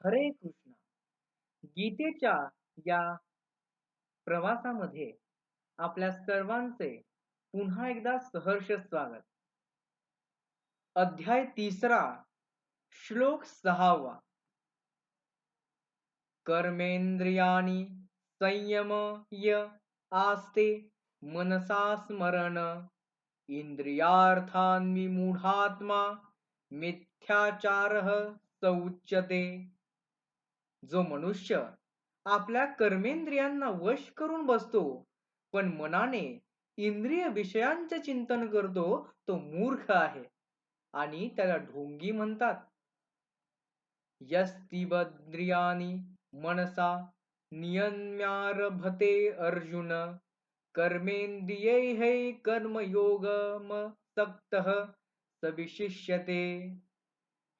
हरे कृष्ण. गीतेच्या या प्रवासामध्ये आपल्या सर्वांचे पुन्हा एकदा सहर्ष स्वागत. अध्याय 3, श्लोक 6. कर्मेंद्रियाणि संयमय आस्ते मनसा स्मरण इंद्रियार्थान् विमूढात्मा मिथ्याचारः स उच्यते. जो मनुष्य आपल्या कर्मेंद्रियांना वश करून बसतो पण मनाने इंद्रिय विषयांचे चिंतन करतो तो मूर्ख आहे आणि त्याला ढोंगी म्हणतात. यस्तिबद्रियानि मनसा नियम्यारभते अर्जुन कर्मेंद्रियैः कर्मयोगमसक्तः स विशिष्यते.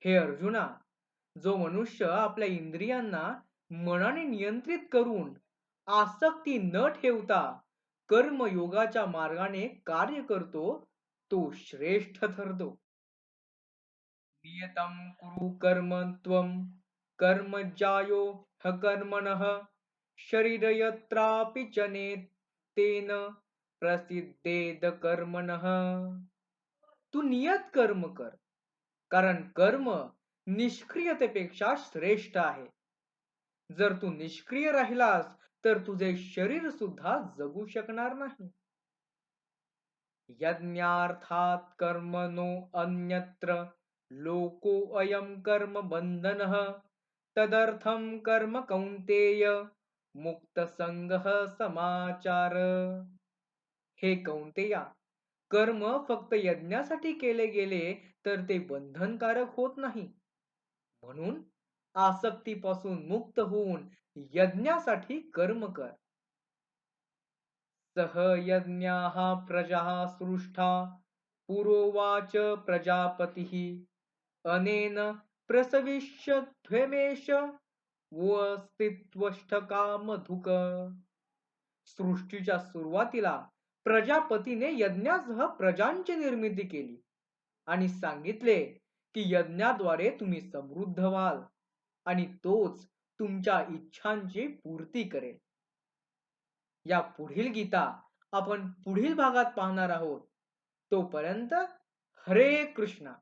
हे अर्जुना, जो मनुष्य आपल्या इंद्रियांना मनाने नियंत्रित करून आसक्ती न ठेवता कर्मयोगाच्या मार्गाने कार्य करतो तो श्रेष्ठ ठरतो. नियतं कुरु कर्म त्वं कर्मज्यायो ह्यकर्मणः शरीरयत्रापि च नेतेन प्रसिद्धेद कर्मणः. तू नियत कर्म कर, कारण कर्म निष्क्रियतेपेक्षा श्रेष्ठ आहे. जर तू निष्क्रिय राहिलास तर तुझे शरीर सुद्धा जगू शकणार नाही. यज्ञार्थात् कर्मणो अन्यत्र लोको अयं कर्म बंधनः तदर्थं कर्म कौंतेय मुक्त संगः समाचार. हे कौंतेया, कर्म फक्त यज्ञासाठी केले गेले तर ते बंधनकारक होत नाही. म्हणून आसक्तीपासून मुक्त होऊन यज्ञासाठी कर्म कर. सह यज्ञाः प्रजाः सृष्टा पुरोवाच प्रजापतिः अनेन प्रसविष्यध्वमेष वस्तित्वष्टकामधुक. सृष्टीच्या सुरुवातीला प्रजापतीने यज्ञासह प्रजांची निर्मिती केली आणि सांगितले की यज्ञाद्वारे तुम्ही समृद्ध व्हाल आणि तोच तुमच्या इच्छांची पूर्ती करेल. या पुढील गीता आपण पुढील भागात पाहणार आहोत. तोपर्यंत हरे कृष्णा.